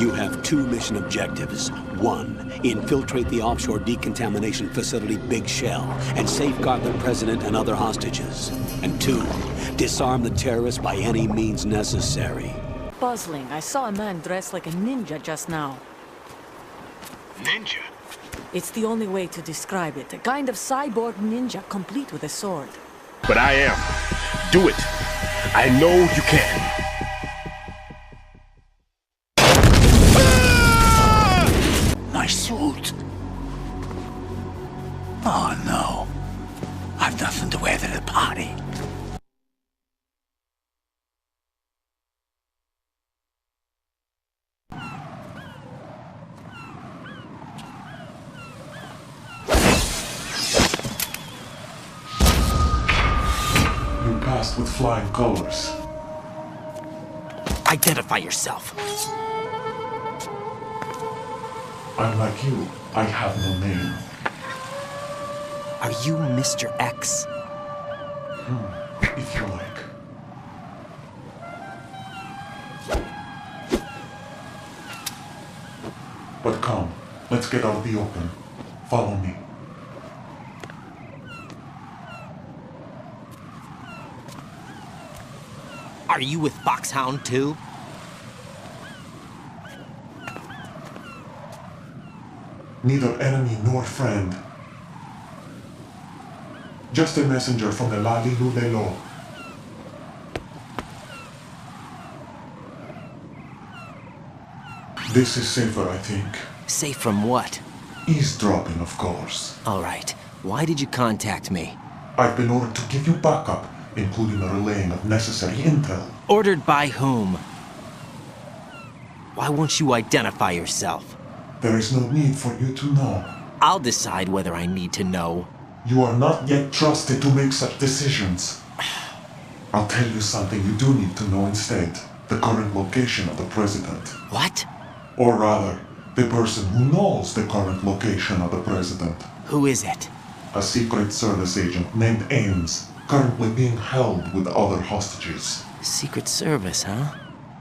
You have two mission objectives. One, infiltrate the offshore decontamination facility Big Shell and safeguard the president and other hostages. And two, disarm the terrorists by any means necessary. Puzzling. I saw a man dressed like a ninja just now. Ninja? It's the only way to describe it. A kind of cyborg ninja, complete with a sword. But I am. Do it. I know you can. My suit. Oh no. I've nothing to wear to the party. You passed with flying colors. Identify yourself. I'm like you. I have no name. Are you Mr. X? If you like. But come, let's get out of the open. Follow me. Are you with Foxhound too? Neither enemy nor friend. Just a messenger from the Lali Lulelo. This is safer, I think. Safe from what? Eavesdropping, of course. All right. Why did you contact me? I've been ordered to give you backup, including the relaying of necessary intel. Ordered by whom? Why won't you identify yourself? There is no need for you to know. I'll decide whether I need to know. You are not yet trusted to make such decisions. I'll tell you something you do need to know instead. The current location of the president. What? Or rather, the person who knows the current location of the president. Who is it? A Secret Service agent named Ames, currently being held with other hostages. Secret Service, huh?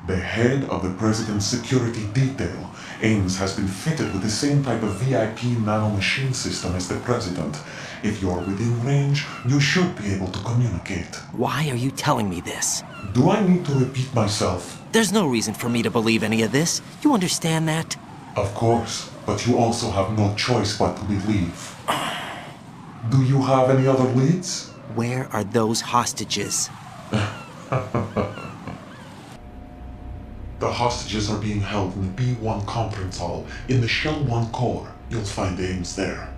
The head of the president's security detail, Ames, has been fitted with the same type of VIP nanomachine system as the president. If you're within range, you should be able to communicate. Why are you telling me this? Do I need to repeat myself? There's no reason for me to believe any of this. You understand that? Of course, but you also have no choice but to believe. Do you have any other leads? Where are those hostages? The hostages are being held in the B1 conference hall in the Shell 1 core. You'll find Ames there.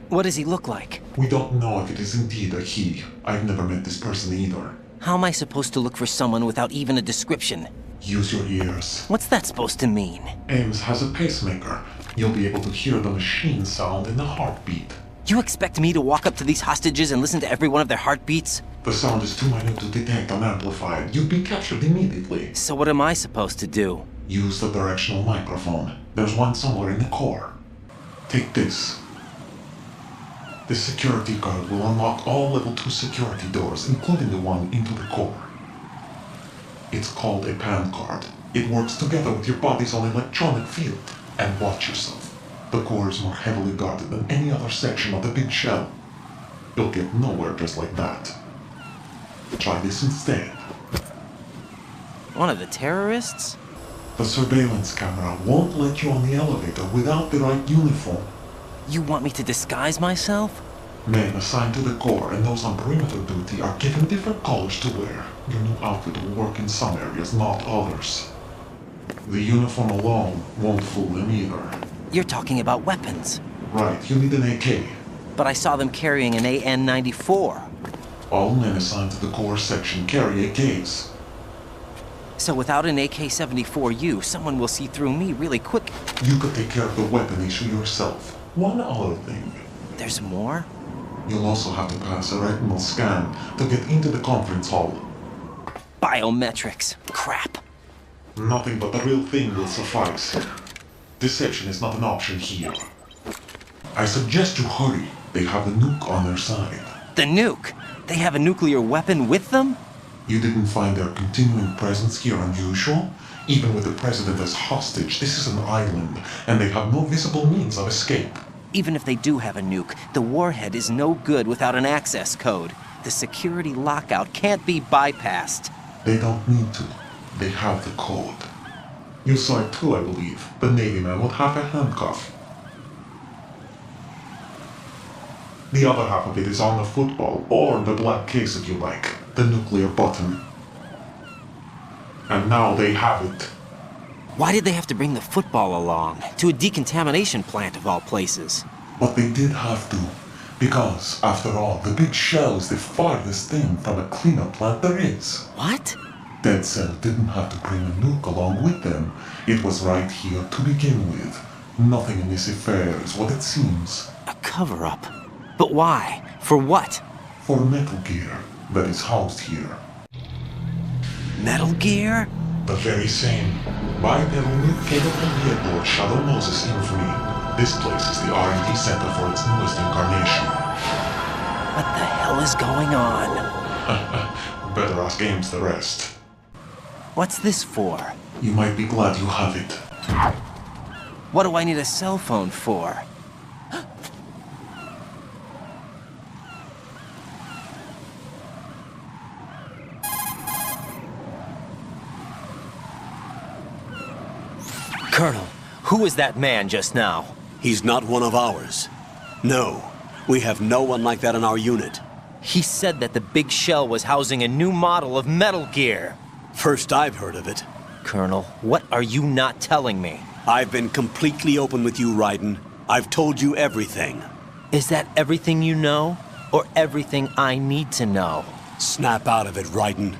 What does he look like? We don't know if it is indeed a he. I've never met this person either. How am I supposed to look for someone without even a description? Use your ears. What's that supposed to mean? Ames has a pacemaker. You'll be able to hear the machine sound in the heartbeat. You expect me to walk up to these hostages and listen to every one of their heartbeats? The sound is too minute to detect unamplified. You'd be captured immediately. So what am I supposed to do? Use the directional microphone. There's one somewhere in the core. Take this. The security card will unlock all level 2 security doors, including the one into the core. It's called a PAN card. It works together with your body's own electronic field. And watch yourself. The core is more heavily guarded than any other section of the big shell. You'll get nowhere just like that. Try this instead. One of the terrorists? The surveillance camera won't let you on the elevator without the right uniform. You want me to disguise myself? Men assigned to the core and those on perimeter duty are given different colors to wear. Your new outfit will work in some areas, not others. The uniform alone won't fool them either. You're talking about weapons. Right, you need an AK. But I saw them carrying an AN-94. All men assigned to the core section carry AKs. So without an AK-74U, someone will see through me really quick. You could take care of the weapon issue yourself. One other thing. There's more? You'll also have to pass a retinal scan to get into the conference hall. Biometrics. Crap. Nothing but the real thing will suffice. Deception is not an option here. I suggest you hurry. They have the nuke on their side. The nuke? They have a nuclear weapon with them? You didn't find their continuing presence here unusual? Even with the president as hostage, this is an island, and they have no visible means of escape. Even if they do have a nuke, the warhead is no good without an access code. The security lockout can't be bypassed. They don't need to. They have the code. You saw it too, I believe. The Navy man with half a handcuff. The other half of it is on the football, or the black case if you like, the nuclear button. And now they have it. Why did they have to bring the football along? To a decontamination plant of all places. But they did have to. Because, after all, the big shell is the farthest thing from a cleanup plant there is. What? Dead Cell didn't have to bring a nuke along with them. It was right here to begin with. Nothing in this affair is what it seems. A cover-up? But why? For what? For Metal Gear that is housed here. Metal Gear? The very same. Bipedal nuke capable vehicle Shadow Moses infamy. This place is the R&D center for its newest incarnation. What the hell is going on? Better ask Ames the rest. What's this for? You might be glad you have it. What do I need a cell phone for? Colonel, who was that man just now? He's not one of ours. No, we have no one like that in our unit. He said that the big shell was housing a new model of Metal Gear. First I've heard of it. Colonel, what are you not telling me? I've been completely open with you, Raiden. I've told you everything. Is that everything you know? Or everything I need to know? Snap out of it, Raiden.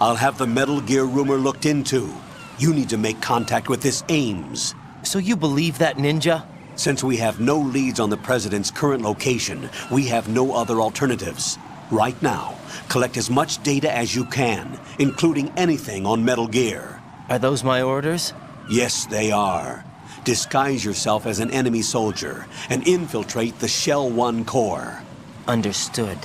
I'll have the Metal Gear rumor looked into. You need to make contact with this Ames. So you believe that ninja? Since we have no leads on the President's current location, we have no other alternatives. Right now, collect as much data as you can, including anything on Metal Gear. Are those my orders? Yes, they are. Disguise yourself as an enemy soldier and infiltrate the Shell 1 core. Understood.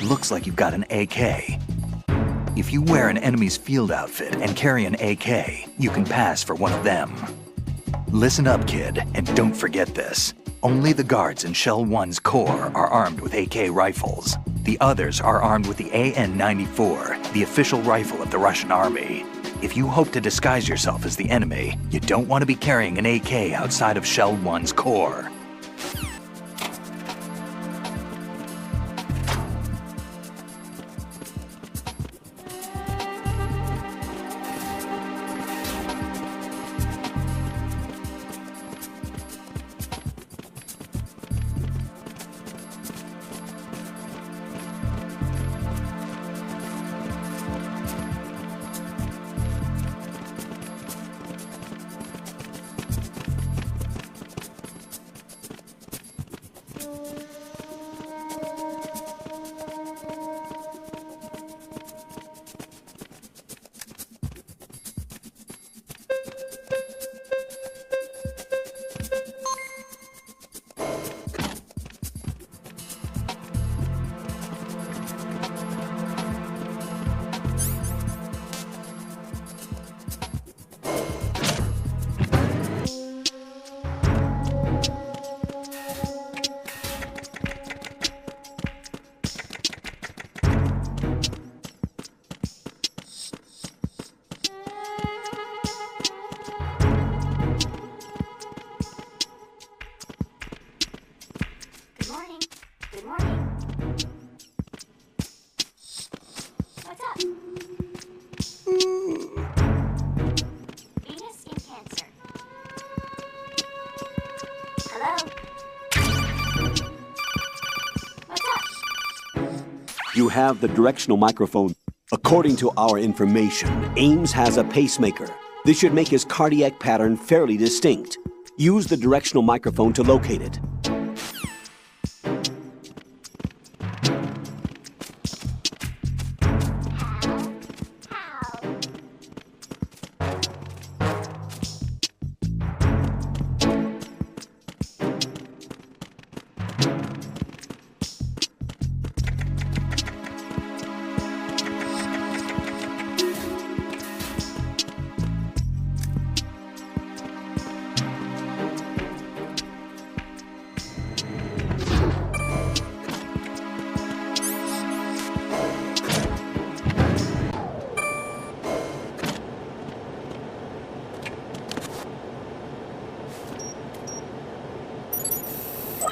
Looks like you've got an AK. If you wear an enemy's field outfit and carry an AK, you can pass for one of them. Listen up, kid, and don't forget this. Only the guards in Shell 1's core are armed with AK rifles. The others are armed with the AN-94, the official rifle of the Russian army. If you hope to disguise yourself as the enemy, you don't want to be carrying an AK outside of Shell 1's core. You have the directional microphone. According to our information, Ames has a pacemaker. This should make his cardiac pattern fairly distinct. Use the directional microphone to locate it.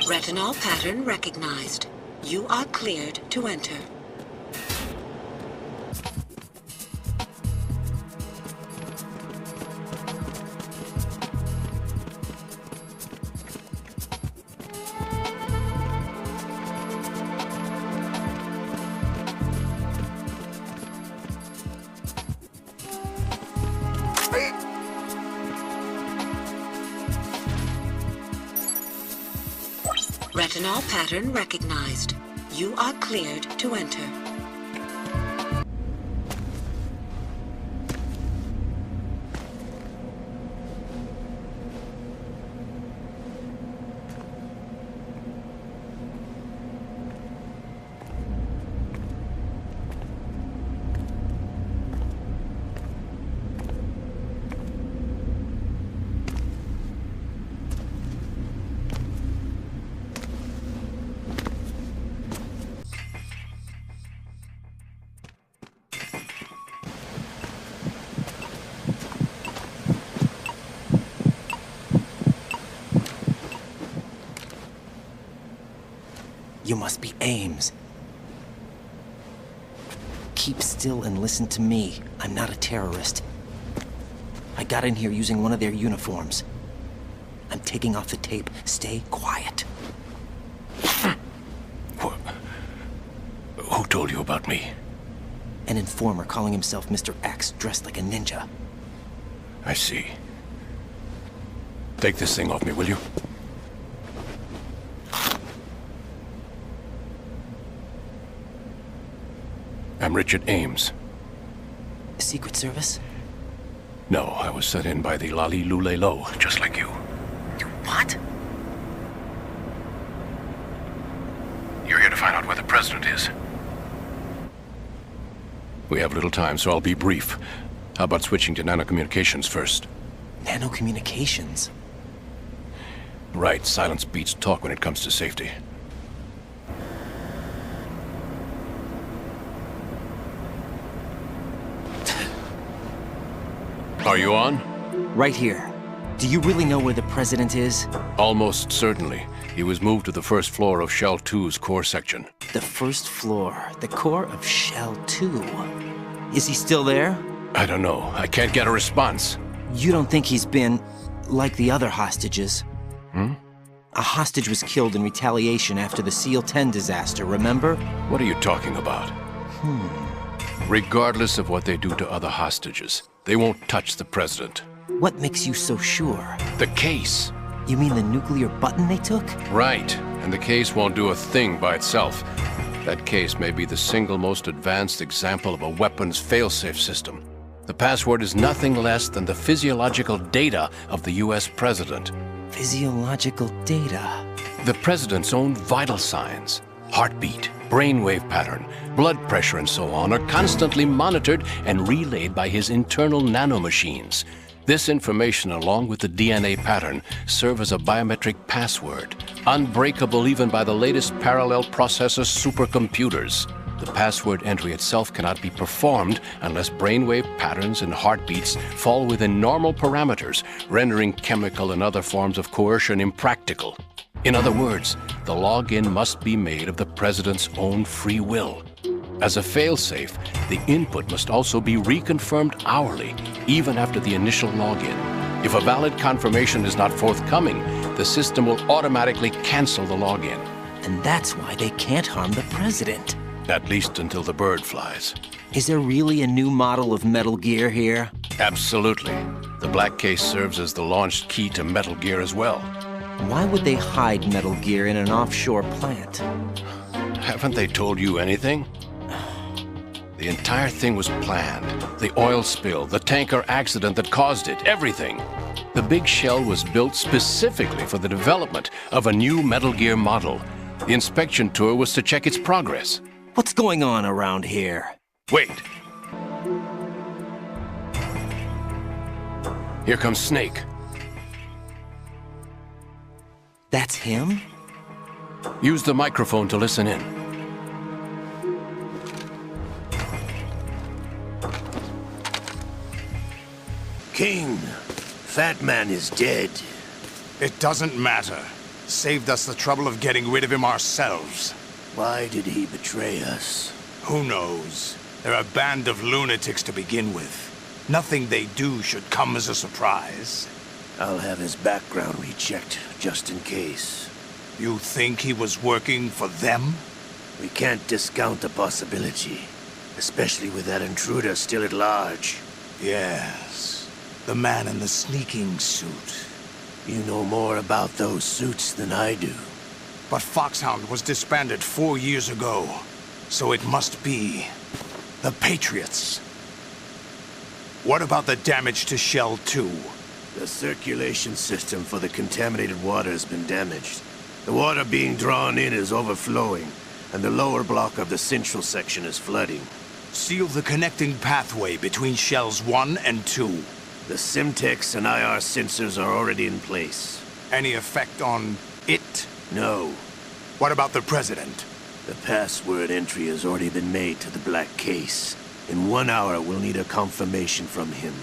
Retinol pattern recognized. You are cleared to enter. Retinol pattern recognized. You are cleared to enter. You must be Ames. Keep still and listen to me. I'm not a terrorist. I got in here using one of their uniforms. I'm taking off the tape. Stay quiet. Who told you about me? An informer calling himself Mr. X, dressed like a ninja. I see. Take this thing off me, will you? I'm Richard Ames. Secret Service? No, I was sent in by the Lali Lule Lo, just like you. What? You're here to find out where the president is. We have little time, so I'll be brief. How about switching to nanocommunications first? Nanocommunications? Right, silence beats talk when it comes to safety. Are you on? Right here. Do you really know where the president is? Almost certainly. He was moved to the first floor of Shell 2's core section. The first floor, the core of Shell 2. Is he still there? I don't know. I can't get a response. You don't think he's been like the other hostages? Hmm? A hostage was killed in retaliation after the SEAL 10 disaster, remember? What are you talking about? Regardless of what they do to other hostages, they won't touch the president. What makes you so sure? The case. You mean the nuclear button they took? Right. And the case won't do a thing by itself. That case may be the single most advanced example of a weapons failsafe system. The password is nothing less than the physiological data of the US president. Physiological data? The president's own vital signs, heartbeat, brainwave pattern, blood pressure, and so on are constantly monitored and relayed by his internal nanomachines. This information, along with the DNA pattern, serve as a biometric password, unbreakable even by the latest parallel processor supercomputers. The password entry itself cannot be performed unless brainwave patterns and heartbeats fall within normal parameters, rendering chemical and other forms of coercion impractical. In other words, the login must be made of the president's own free will. As a failsafe, the input must also be reconfirmed hourly, even after the initial login. If a valid confirmation is not forthcoming, the system will automatically cancel the login. And that's why they can't harm the president. At least until the bird flies. Is there really a new model of Metal Gear here? Absolutely. The black case serves as the launch key to Metal Gear as well. Why would they hide Metal Gear in an offshore plant? Haven't they told you anything? The entire thing was planned. The oil spill, the tanker accident that caused it, everything. The big shell was built specifically for the development of a new Metal Gear model. The inspection tour was to check its progress. What's going on around here? Wait. Here comes Snake. That's him? Use the microphone to listen in. King, Fat Man is dead. It doesn't matter. Saved us the trouble of getting rid of him ourselves. Why did he betray us? Who knows? They're a band of lunatics to begin with. Nothing they do should come as a surprise. I'll have his background rechecked, just in case. You think he was working for them? We can't discount the possibility, especially with that intruder still at large. Yes, the man in the sneaking suit. You know more about those suits than I do. But Foxhound was disbanded 4 years ago, so it must be the Patriots. What about the damage to Shell 2? The circulation system for the contaminated water has been damaged. The water being drawn in is overflowing, and the lower block of the central section is flooding. Seal the connecting pathway between Shells 1 and 2. The Simtex and IR sensors are already in place. Any effect on it? No. What about the President? The password entry has already been made to the black case. In 1 hour, we'll need a confirmation from him.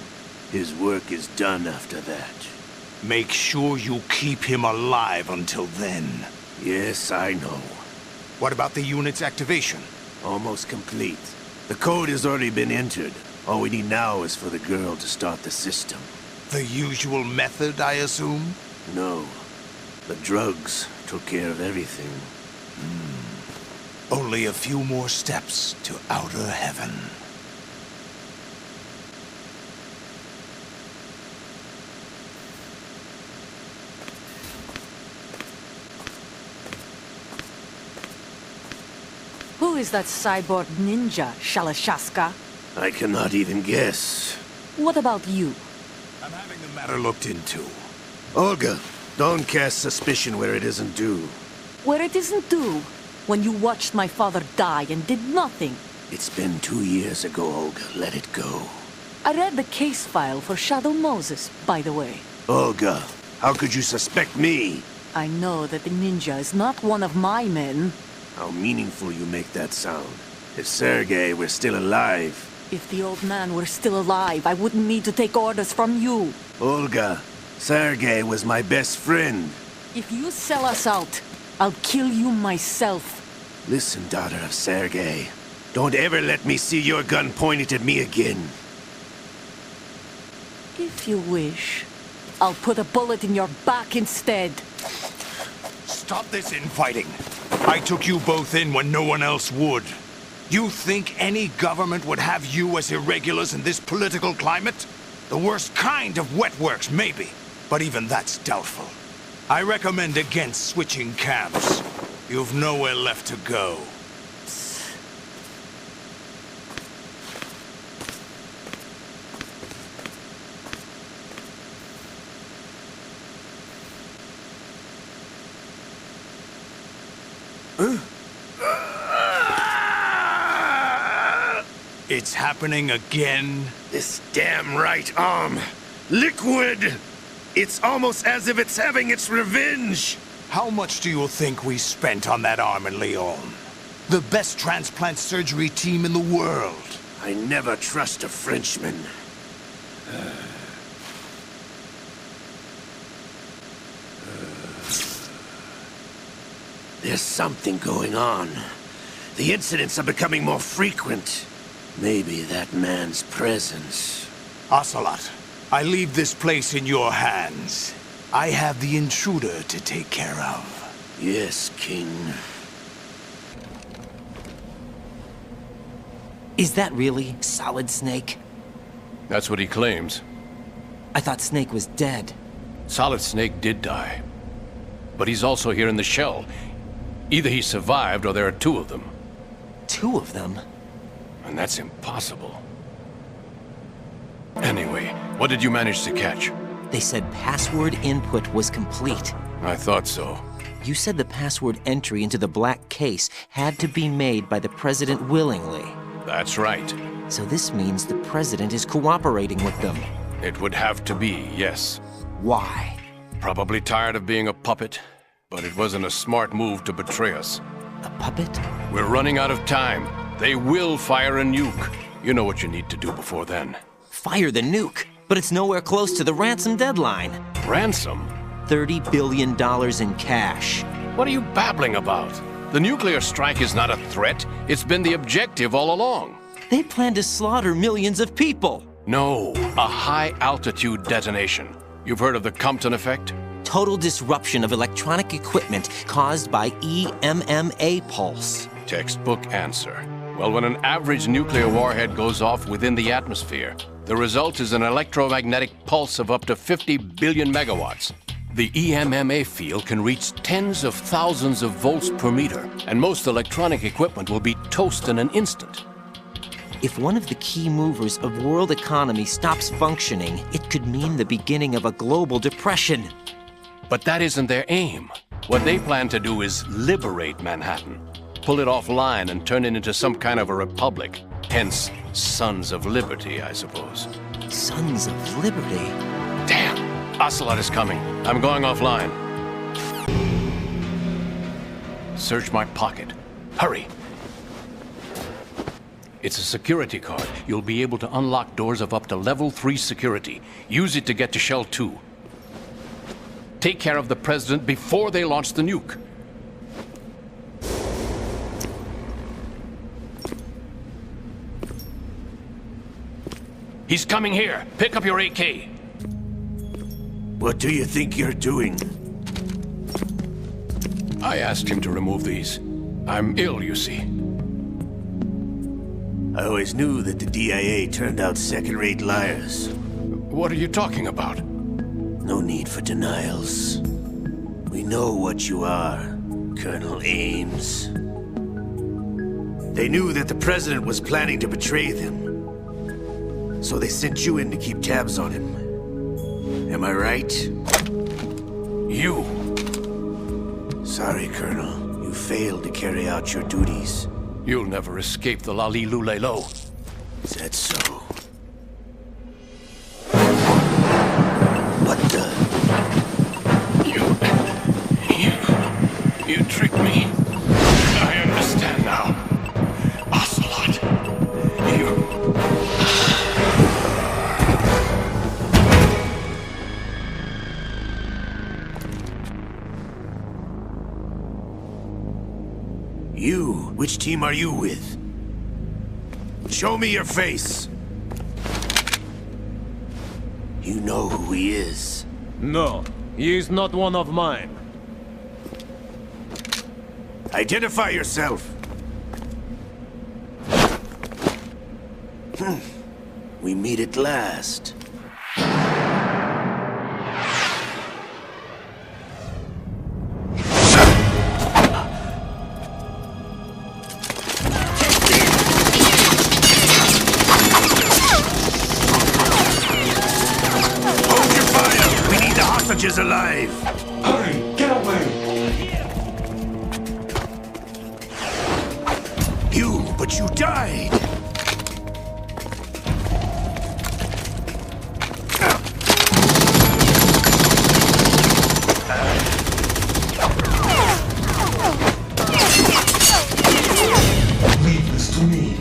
His work is done after that. Make sure you keep him alive until then. Yes, I know. What about the unit's activation? Almost complete. The code has already been entered. All we need now is for the girl to start the system. The usual method, I assume? No. The drugs took care of everything. Only a few more steps to outer heaven. Who is that cyborg ninja, Shalashaska? I cannot even guess. What about you? I'm having the matter looked into. Olga, don't cast suspicion where it isn't due. Where it isn't due? When you watched my father die and did nothing. It's been 2 years ago, Olga. Let it go. I read the case file for Shadow Moses, by the way. Olga, how could you suspect me? I know that the ninja is not one of my men. How meaningful you make that sound. If Sergei were still alive... If the old man were still alive, I wouldn't need to take orders from you. Olga, Sergei was my best friend. If you sell us out, I'll kill you myself. Listen, daughter of Sergei. Don't ever let me see your gun pointed at me again. If you wish, I'll put a bullet in your back instead. Stop this infighting. I took you both in when no one else would. You think any government would have you as irregulars in this political climate? The worst kind of wet works, maybe. But even that's doubtful. I recommend against switching camps. You've nowhere left to go. It's happening again? This damn right arm. Liquid! It's almost as if it's having its revenge! How much do you think we spent on that arm in Lyon? The best transplant surgery team in the world. I never trust a Frenchman. There's something going on. The incidents are becoming more frequent. Maybe that man's presence. Ocelot, I leave this place in your hands. I have the intruder to take care of. Yes, King. Is that really Solid Snake? That's what he claims. I thought Snake was dead. Solid Snake did die. But he's also here in the shell. Either he survived or there are two of them. Two of them? And that's impossible. Anyway, what did you manage to catch? They said password input was complete. I thought so. You said the password entry into the black case had to be made by the President willingly. That's right. So this means the President is cooperating with them. It would have to be, yes. Why? Probably tired of being a puppet, but it wasn't a smart move to betray us. A puppet? We're running out of time. They will fire a nuke. You know what you need to do before then. Fire the nuke? But it's nowhere close to the ransom deadline. Ransom? $30 billion in cash. What are you babbling about? The nuclear strike is not a threat. It's been the objective all along. They plan to slaughter millions of people. No, a high-altitude detonation. You've heard of the Compton effect? Total disruption of electronic equipment caused by EMMA pulse. Textbook answer. Well, when an average nuclear warhead goes off within the atmosphere, the result is an electromagnetic pulse of up to 50 billion megawatts. The EMMA field can reach tens of thousands of volts per meter, and most electronic equipment will be toast in an instant. If one of the key movers of world economy stops functioning, it could mean the beginning of a global depression. But that isn't their aim. What they plan to do is liberate Manhattan. Pull it offline and turn it into some kind of a republic. Hence, Sons of Liberty, I suppose. Sons of Liberty? Damn! Ocelot is coming. I'm going offline. Search my pocket. Hurry! It's a security card. You'll be able to unlock doors of up to level 3 security. Use it to get to Shell 2. Take care of the President before they launch the nuke. He's coming here. Pick up your AK. What do you think you're doing? I asked him to remove these. I'm ill, you see. I always knew that the DIA turned out second-rate liars. What are you talking about? No need for denials. We know what you are, Colonel Ames. They knew that the President was planning to betray them. So they sent you in to keep tabs on him. Am I right? You! Sorry, Colonel. You failed to carry out your duties. You'll never escape the Lali-Lu-Lay-Lo. Is that so? What the? You tricked me. I understand now. Ocelot. You? Which team are you with? Show me your face. You know who he is. No, he is not one of mine. Identify yourself. We meet at last. Hold your fire! We need the hostages alive! Hurry! Get away! But you died! Leave this to me.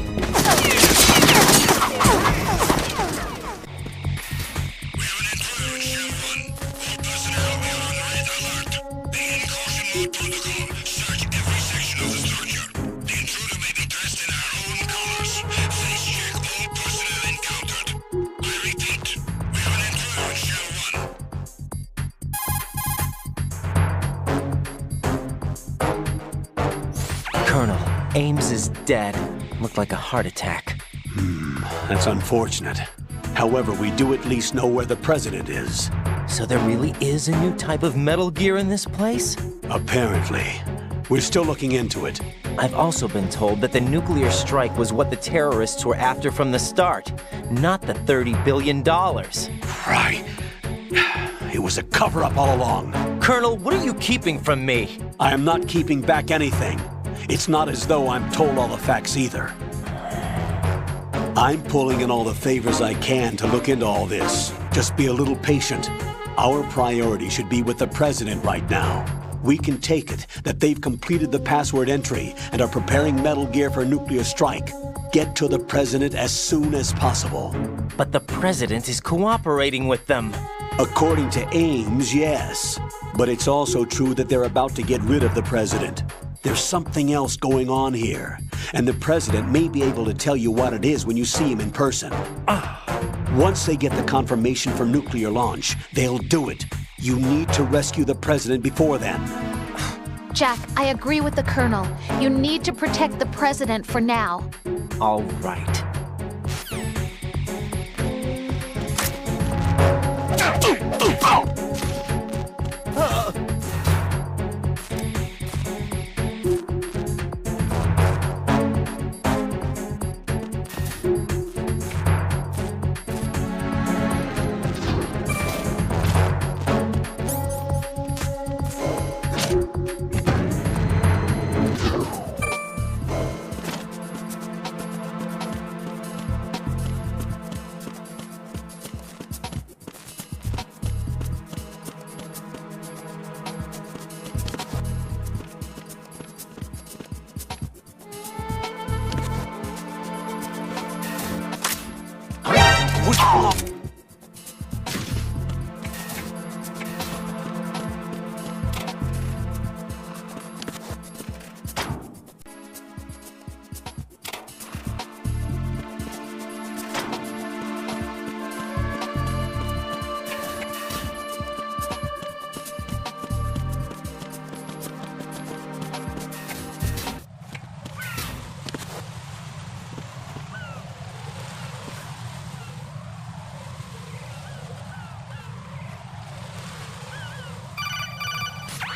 Colonel, Ames is dead. Looked like a heart attack. That's unfortunate. However, we do at least know where the president is. So there really is a new type of Metal Gear in this place? Apparently. We're still looking into it. I've also been told that the nuclear strike was what the terrorists were after from the start, not the $30 billion. Right. It was a cover-up all along. Colonel, what are you keeping from me? I am not keeping back anything. It's not as though I'm told all the facts either. I'm pulling in all the favors I can to look into all this. Just be a little patient. Our priority should be with the president right now. We can take it that they've completed the password entry and are preparing Metal Gear for nuclear strike. Get to the president as soon as possible. But the president is cooperating with them. According to Ames, yes. But it's also true that they're about to get rid of the president. There's something else going on here, and the president may be able to tell you what it is when you see him in person. Once they get the confirmation for nuclear launch, they'll do it. You need to rescue the president before then. Jack, I agree with the Colonel. You need to protect the president for now. All right.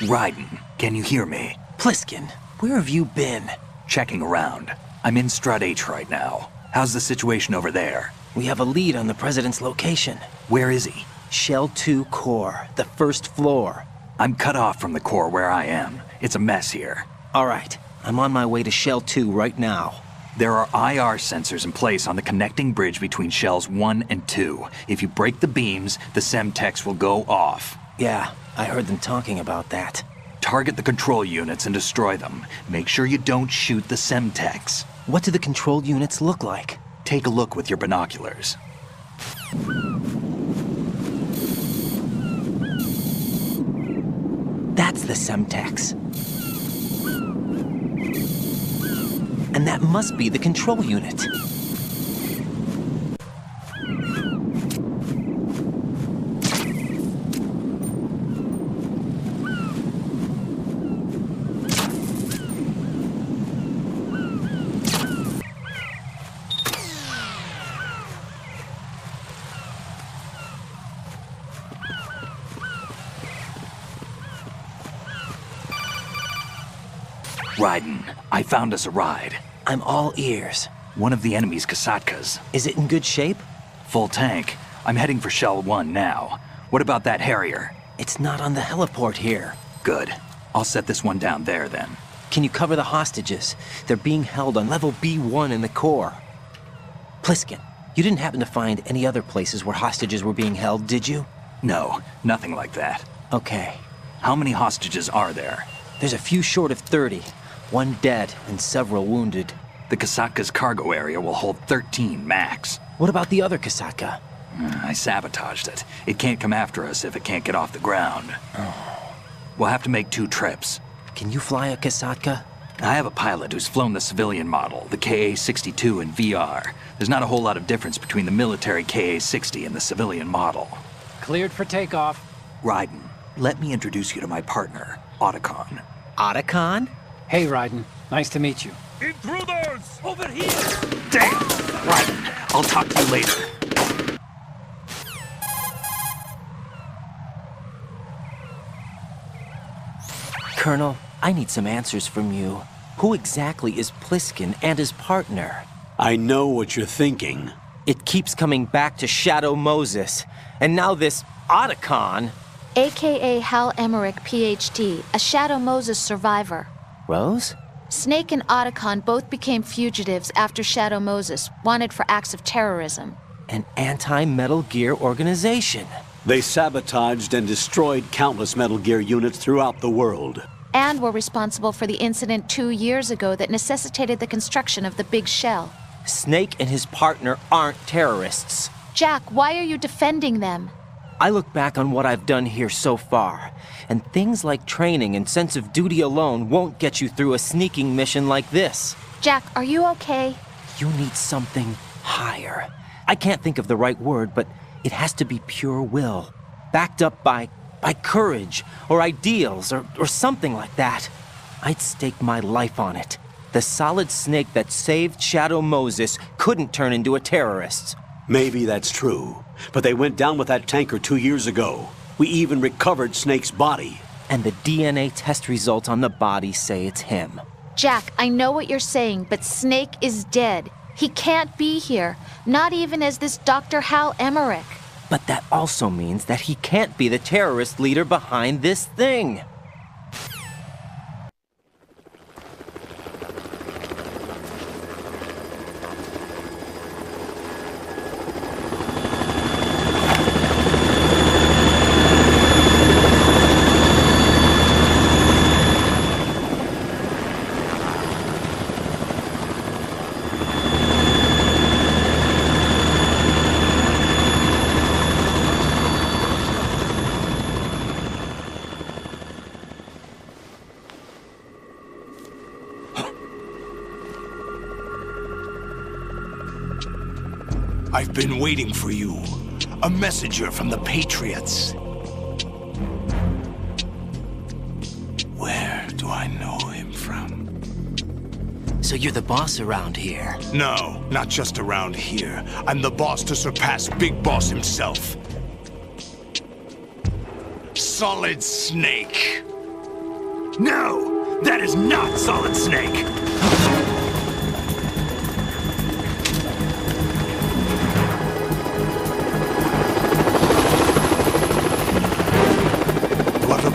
Raiden, can you hear me? Pliskin, where have you been? Checking around. I'm in Strut H right now. How's the situation over there? We have a lead on the president's location. Where is he? Shell 2 core, the first floor. I'm cut off from the core where I am. It's a mess here. All right, I'm on my way to Shell 2 right now. There are IR sensors in place on the connecting bridge between Shells 1 and 2. If you break the beams, the Semtex will go off. Yeah, I heard them talking about that. Target the control units and destroy them. Make sure you don't shoot the Semtex. What do the control units look like? Take a look with your binoculars. That's the Semtex. And that must be the control unit. Raiden, I found us a ride. I'm all ears. One of the enemy's Kasatkas. Is it in good shape? Full tank. I'm heading for Shell 1 now. What about that Harrier? It's not on the heliport here. Good. I'll set this one down there then. Can you cover the hostages? They're being held on level B1 in the core. Pliskin, you didn't happen to find any other places where hostages were being held, did you? No, nothing like that. Okay. How many hostages are there? There's a few short of 30. One dead and several wounded. The Kasatka's cargo area will hold 13 max. What about the other Kasaka? I sabotaged it. It can't come after us if it can't get off the ground. We'll have to make 2 trips. Can you fly a Kasaka? I have a pilot who's flown the civilian model, the KA-62 in VR. There's not a whole lot of difference between the military KA-60 and the civilian model. Cleared for takeoff. Raiden, let me introduce you to my partner, Otacon. Otacon? Hey, Raiden. Nice to meet you. Intruders! Over here! Damn! Raiden, I'll talk to you later. Colonel, I need some answers from you. Who exactly is Pliskin and his partner? I know what you're thinking. It keeps coming back to Shadow Moses. And now this Otacon. AKA Hal Emmerich, PhD, a Shadow Moses survivor. Rose? Snake and Otacon both became fugitives after Shadow Moses, wanted for acts of terrorism. An anti-Metal Gear organization. They sabotaged and destroyed countless Metal Gear units throughout the world. And were responsible for the incident 2 years ago that necessitated the construction of the Big Shell. Snake and his partner aren't terrorists. Jack, why are you defending them? I look back on what I've done here so far, and things like training and sense of duty alone won't get you through a sneaking mission like this. Jack, are you okay? You need something higher. I can't think of the right word, but it has to be pure will, backed up by courage, or ideals, or something like that. I'd stake my life on it. The solid snake that saved Shadow Moses couldn't turn into a terrorist. Maybe that's true, but they went down with that tanker 2 years ago. We even recovered Snake's body. And the DNA test results on the body say it's him. Jack, I know what you're saying, but Snake is dead. He can't be here, not even as this Dr. Hal Emmerich. But that also means that he can't be the terrorist leader behind this thing. I've been waiting for you. A messenger from the Patriots. Where do I know him from? So you're the boss around here? No, not just around here. I'm the boss to surpass Big Boss himself. Solid Snake. No, that is not Solid Snake.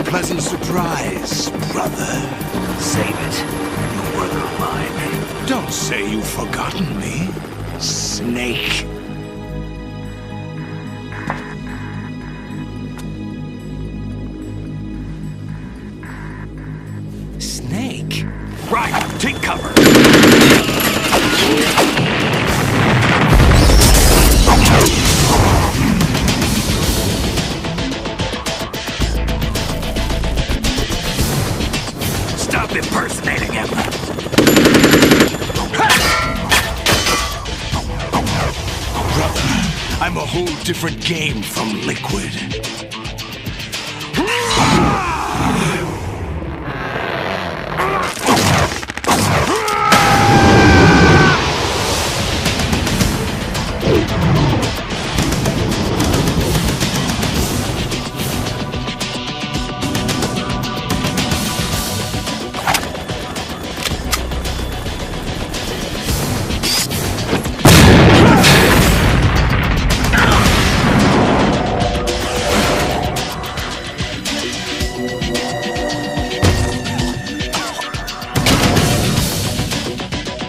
Pleasant surprise, brother. Save it. You're brother of mine. Don't say you've forgotten me, Snake. Snake? Right, take cover. Impersonating him. Brother, I'm a whole different game from Liquid.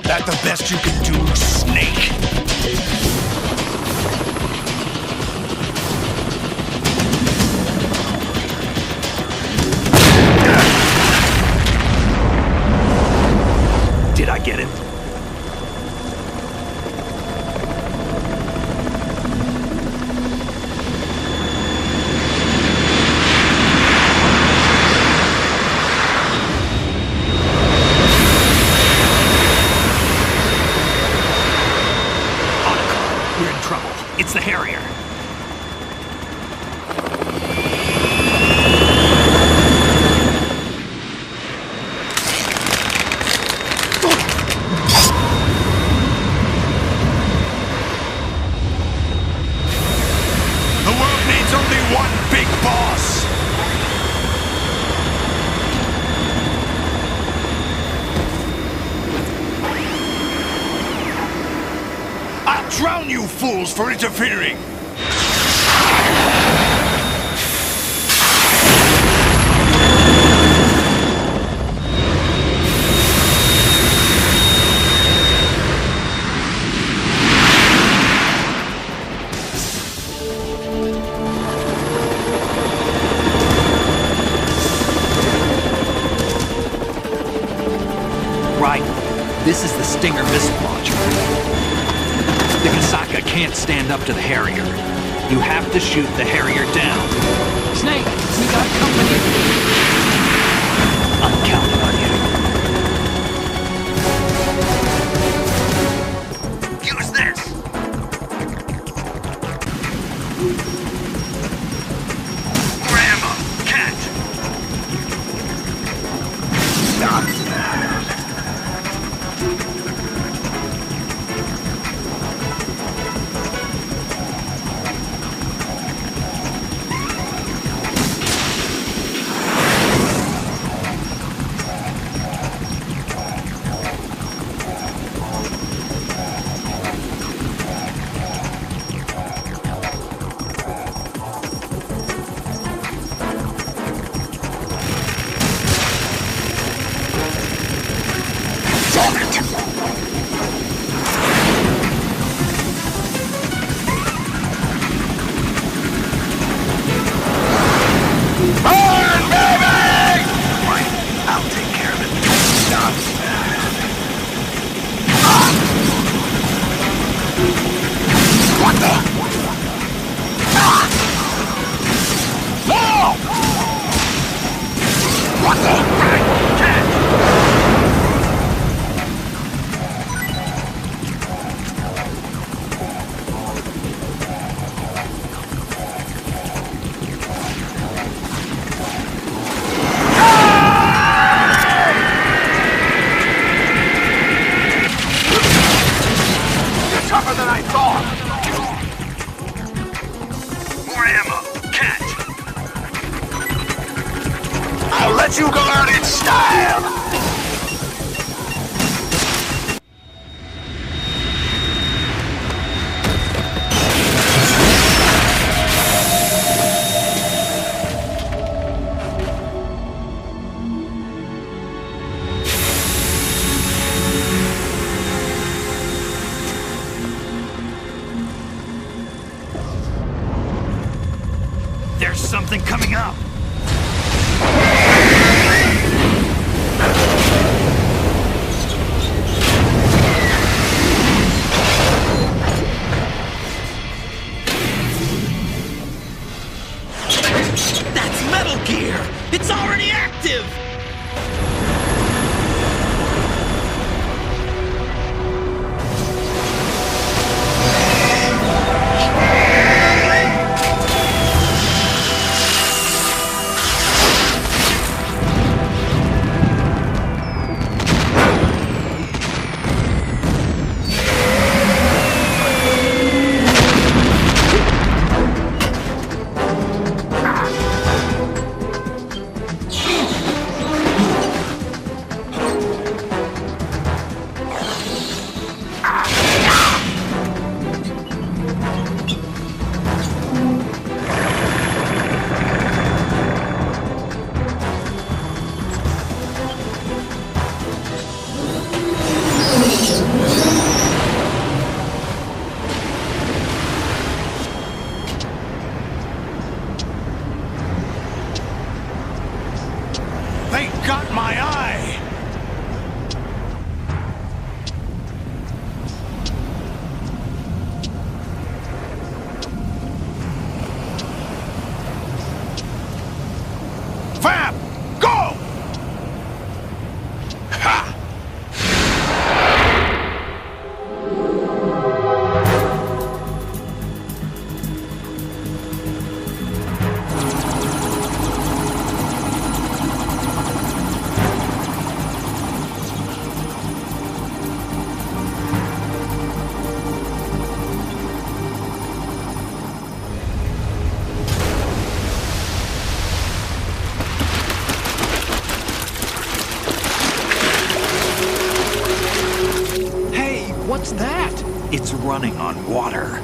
That the best you can do, Snake? Did I get him? It's the Harrier. Drown, you fools, for interfering! Right. This is the Stinger missile launcher. The Kasaka can't stand up to the Harrier. You have to shoot the Harrier down. Snake, we got company. I'm counting on you. Use this! More ammo! Catch! You go out in style! There's something coming up! It's already active! They got my eye! Fab! Go! Ha! What's that? It's running on water.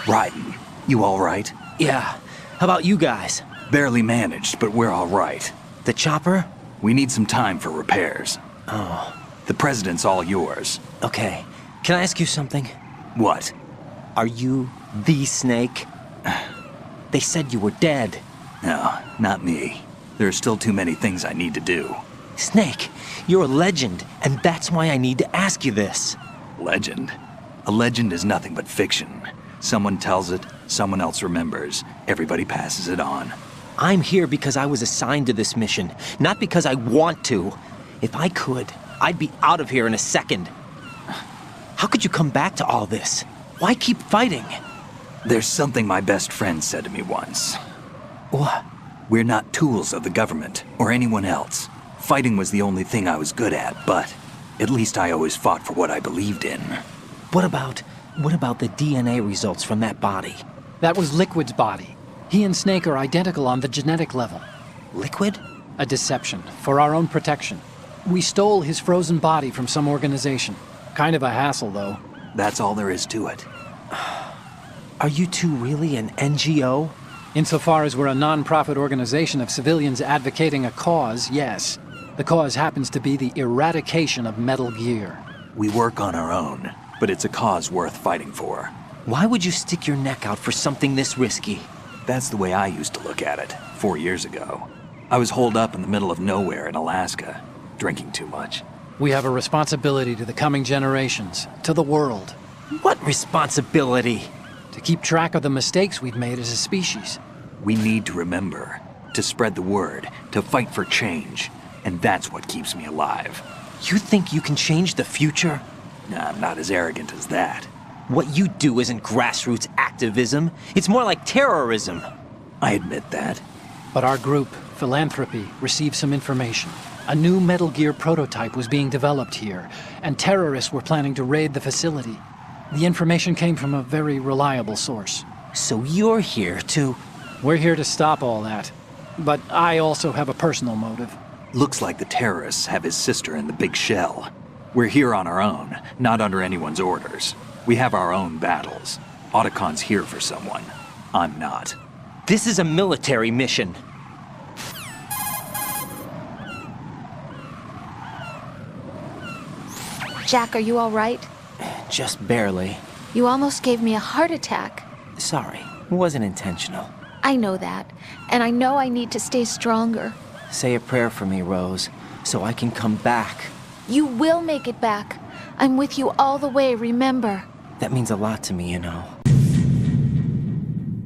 Raiden, you all right? Yeah. How about you guys? Barely managed, but we're all right. The chopper? We need some time for repairs. Oh. The president's all yours. Okay. Can I ask you something? What? Are you the Snake? They said you were dead. No, not me. There are still too many things I need to do. Snake, you're a legend, and that's why I need to ask you this. Legend? A legend is nothing but fiction. Someone tells it, someone else remembers. Everybody passes it on. I'm here because I was assigned to this mission, not because I want to. If I could, I'd be out of here in a second. How could you come back to all this? Why keep fighting? There's something my best friend said to me once. What? We're not tools of the government or anyone else. Fighting was the only thing I was good at, but at least I always fought for what I believed in. What about the DNA results from that body? That was Liquid's body. He and Snake are identical on the genetic level. Liquid? A deception, for our own protection. We stole his frozen body from some organization. Kind of a hassle, though. That's all there is to it. Are you two really an NGO? Insofar as we're a non-profit organization of civilians advocating a cause, yes. The cause happens to be the eradication of Metal Gear. We work on our own, but it's a cause worth fighting for. Why would you stick your neck out for something this risky? That's the way I used to look at it, 4 years ago. I was holed up in the middle of nowhere in Alaska, drinking too much. We have a responsibility to the coming generations, to the world. What responsibility? To keep track of the mistakes we've made as a species. We need to remember, to spread the word, to fight for change. And that's what keeps me alive. You think you can change the future? Nah, I'm not as arrogant as that. What you do isn't grassroots activism. It's more like terrorism. I admit that. But our group, Philanthropy, received some information. A new Metal Gear prototype was being developed here, and terrorists were planning to raid the facility. The information came from a very reliable source. So you're here to... We're here to stop all that. But I also have a personal motive. Looks like the terrorists have his sister in the big shell. We're here on our own, not under anyone's orders. We have our own battles. Otacon's here for someone. I'm not. This is a military mission. Jack, are you all right? Just barely. You almost gave me a heart attack. Sorry, it wasn't intentional. I know that, and I know I need to stay stronger. Say a prayer for me, Rose, so I can come back. You will make it back. I'm with you all the way, remember? That means a lot to me, you know.